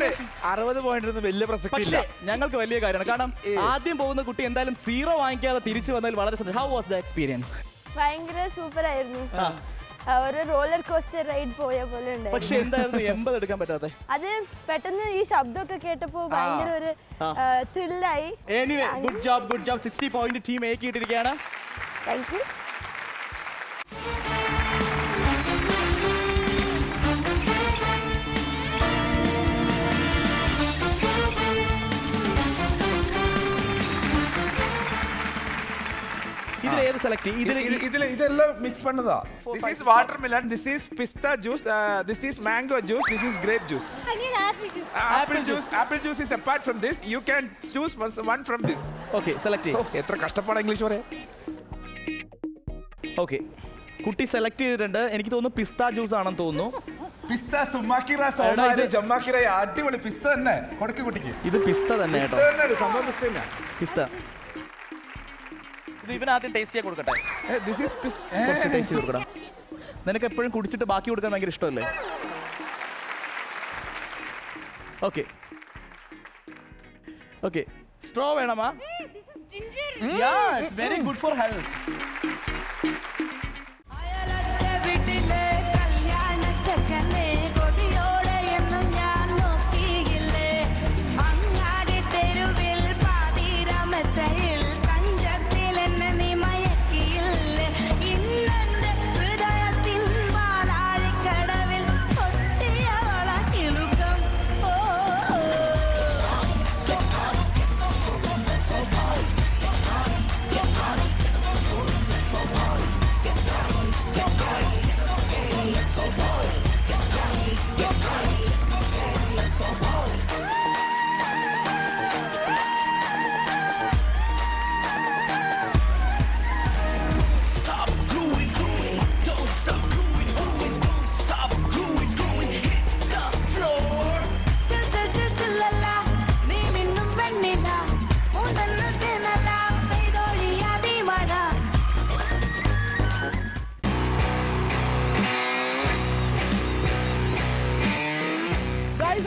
60 point വലിയ പ്രസക്തി. പക്ഷേ ഞങ്ങൾക്ക് വലിയ കാര്യമാണ്. കാരണം ആദ്യം പോകുന്ന കുട്ടി എന്തായാലും 0 വാങ്ങിക്കാതെ തിരിച്ചു വന്നതിൽ വളരെ സന്തോഷം. How was the experience? ഭയങ്കര സൂപ്പർ ആയിരുന്നു. ഒരു റോളർ കോസ്റ്റർ റൈഡ് പോയ പോലെ ഉണ്ടായിരുന്നു. പക്ഷെ എന്തായിരുന്നു 80 എടുക്കാൻ പറ്റാതെ? അത് പെട്ടെന്ന് ഈ ശബ്ദമൊക്കെ കേട്ടപ്പോൾ ഭയങ്കര ഒരു ത്രില്ലായി. Anyway good job 60 point team ഏക്കിയിട്ടിരിക്കുകയാണ്. Thank you. ഇതിൽ ഏത് സെലക്ട്? ഇതെല്ലാം മിക്സ് பண்ணதா? This is watermelon, this is pista juice, this is mango juice, this is grape juice. I need apple juice. Apple juice is apart from this. You can choose one from this. Okay, select ചെയ്യ്. എത്ര കഷ്ടപ്പാടാ English പറയാൻ. Okay. കുട്ടി select ചെയ്തിട്ടുണ്ട്. എനിക്ക് തോന്നുന്നു പിസ്ത juice ആണെന്ന് തോന്നുന്നു. പിസ്ത സുമാക്കിറ സോമാരി ജമാക്കിറ അടിപൊളി പിസ്ത തന്നെ. കൊടുക്ക് കുട്ടിക്ക്. ഇത് പിസ്ത തന്നെ കേട്ടോ. സംഭവം പിസ്ത തന്നെ. പിസ്ത. ഇത് ഇവനാദ്യം ടേസ്റ്റ് ചെയ്യാൻ കൊടുക്കട്ടെ. This is കുറച്ച് ടേസ്റ്റ് കൊടുക്കണം. നിനക്ക് എപ്പോഴും കുടിച്ചിട്ട് ബാക്കി കൊടുക്കാൻ ഭയങ്കര ഇഷ്ടമല്ലേ? Okay okay. സ്ട്രോ വേണമാ? Very good for health.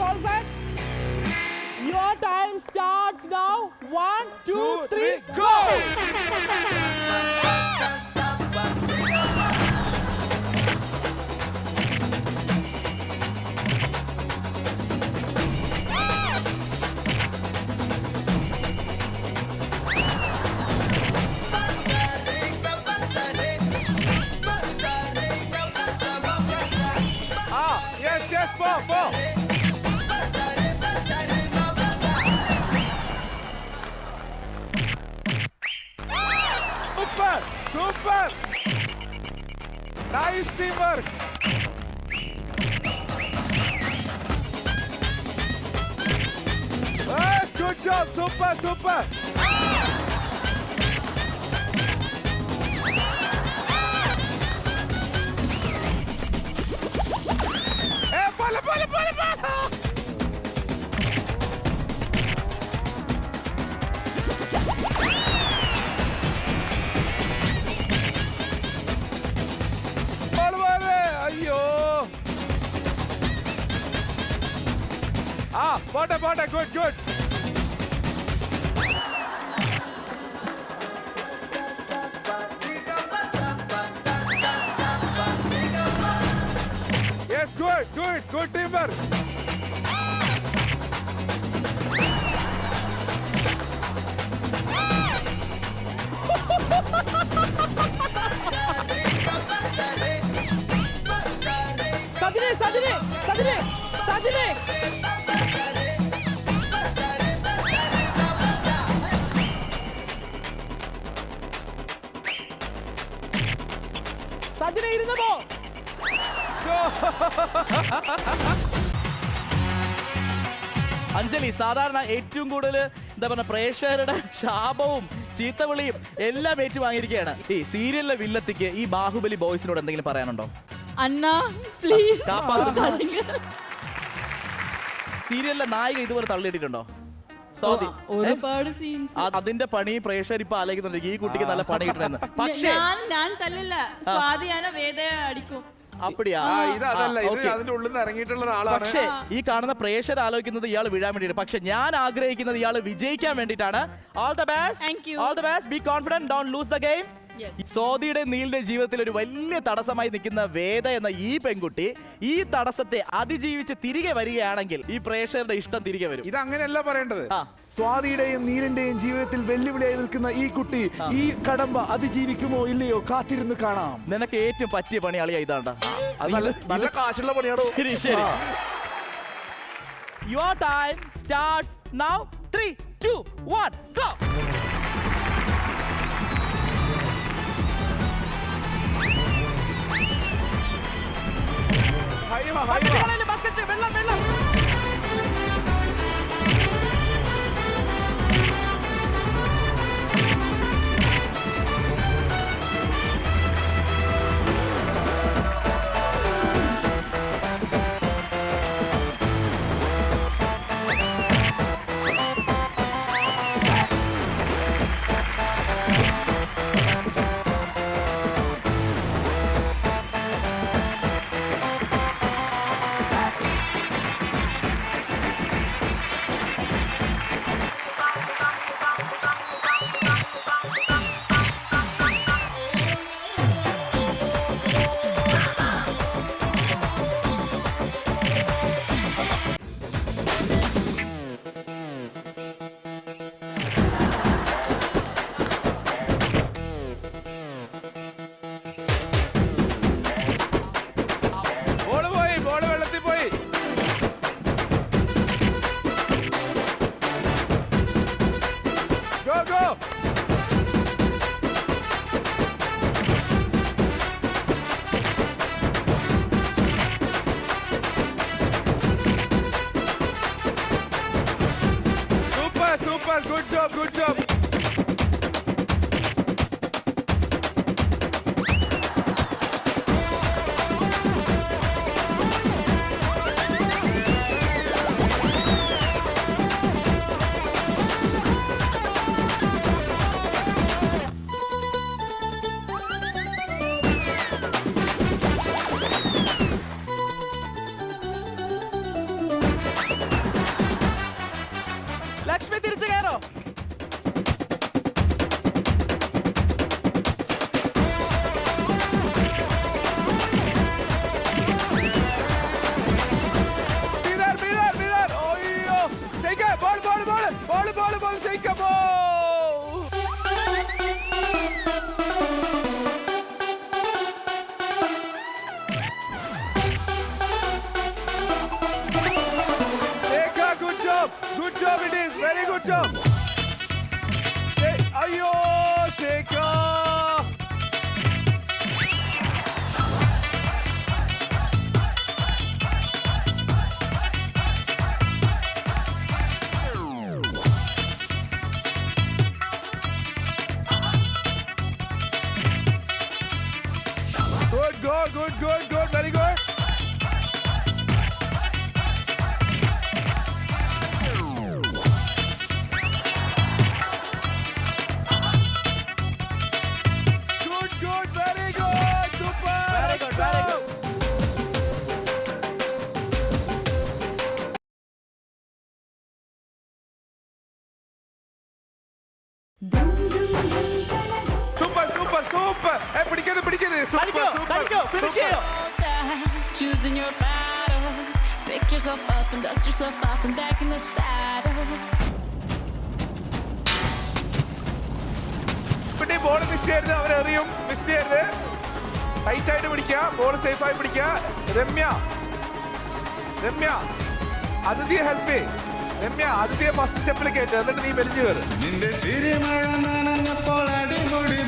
All set? Your time starts now. 1, 2, 3, go! Yes, po. Super! Nice teamwork! Yes, good job! Super! Hey, bola! Bota, good. Yes, good teamwork. Sajini! സജിനെ ഇരുന്ന് പോ. അഞ്ജലി, സാധാരണ ഏറ്റവും കൂടുതൽ എന്താ പറയുക പ്രേക്ഷകരുടെ ശാപവും ചീത്തവിളിയും എല്ലാം ഏറ്റുവാങ്ങിയിരിക്കുകയാണ്. ഈ സീരിയലിലെ വില്ലത്തിക്ക് ഈ ബാഹുബലി ബോയ്സിനോട് എന്തെങ്കിലും പറയാനുണ്ടോ? അണ്ണാ പ്ലീസ്. സീരിയലിലെ നായിക ഇതുവരെ തള്ളിയിട്ടിട്ടുണ്ടോ? ഒരുപാട് സീൻസ്. അതിന്റെ പണി പ്രേക്ഷകർ ഇപ്പൊ ആലോചിക്കുന്നുണ്ട്. ഈ കുട്ടിക്ക് നല്ല പണി കിട്ടണമെന്ന്. പക്ഷേ ഞാൻ തല്ലില്ല, സ്വാതിയാന വേദന അടിക്കും. അപ്പടിയാ ഇത് അതല്ല, ഇത് okay. അതിന്റെ ഉള്ളിൽ നിന്ന് ഇറങ്ങിയിട്ടുള്ള ഒരാളാണ്. പക്ഷേ ഈ കാണുന്ന പ്രേക്ഷകർ ആലോചിക്കുന്നത് ഇയാൾ വീഴാൻ വേണ്ടിയിട്ട്, പക്ഷെ ഞാൻ ആഗ്രഹിക്കുന്നത് ഇയാൾ വിജയിക്കാൻ വേണ്ടിയിട്ടാണ്. All the best, Thank you. All the best, B confident, don't lose the game. Yes. സോദിയുടെ നീലിന്റെ ജീവിതത്തിൽ ഒരു വലിയ തടസ്സമായി നിൽക്കുന്ന വേദ എന്ന ഈ പെൺകുട്ടി ഈ തടസ്സത്തെ അതിജീവിച്ച് തിരികെ വരികയാണെങ്കിൽ ഈ പ്രേക്ഷകരുടെ ഇഷ്ടം തിരികെ വരും. ഇത് അങ്ങനെയല്ല പറയേണ്ടത്. ആ. സ്വാതിയുടെയും നീലിന്റെയും ജീവിതത്തിൽ വെല്ലുവിളിയായി നിൽക്കുന്ന ഈ കുട്ടി ഈ കടമ്പ അതിജീവിക്കുമോ ഇല്ലയോ കാത്തിരുന്ന് കാണാം. നിനക്ക് ഏറ്റവും പറ്റിയ പണി അളിയാ ഇതാണ്ട. അത് നല്ല കാശുള്ള പണിയാണോ? ശരി ശരി. Your time starts now. 3, 2, 1, go. Bucket വെള്ളം വെള്ളം. ബോള് വെള്ളത്തിൽ പോയി. Go, go. Super, super, good job, good job. Lakshmi തിരിച്ചു കയറോ. Shake a ball! Sheka, good job! Good job it is! Very good job! Ayo, Sheka! Good, very good. Good, very good. Super. Very good, very good. Super. Hey, പിടിക്കരുത്. കളിക്കോ, finish ചെയ്യോ. Choosing your battle. Pick yourself up and dust yourself off and back in the saddle. പിന്നെ ball miss ചെയ്യരുത്, അവരെറിയും. Miss ചെയ്യരുത്. Tight ആയിട്ട് പിടിക്കുക, ball safe ആയി പിടിക്കുക. രമ്യ അതിഥിയെ ഹെൽപ്പ് ചെയ്യും. രമ്യ അതിഥിയെ ഫസ്റ്റ് സ്റ്റെപ്പിൽ കയറ്റുക, എന്നിട്ട് നീ വലിഞ്ഞു കയറും. നിന്റെ ചിരിമഴ നനഞ്ഞപ്പോൾ അടിപൊളി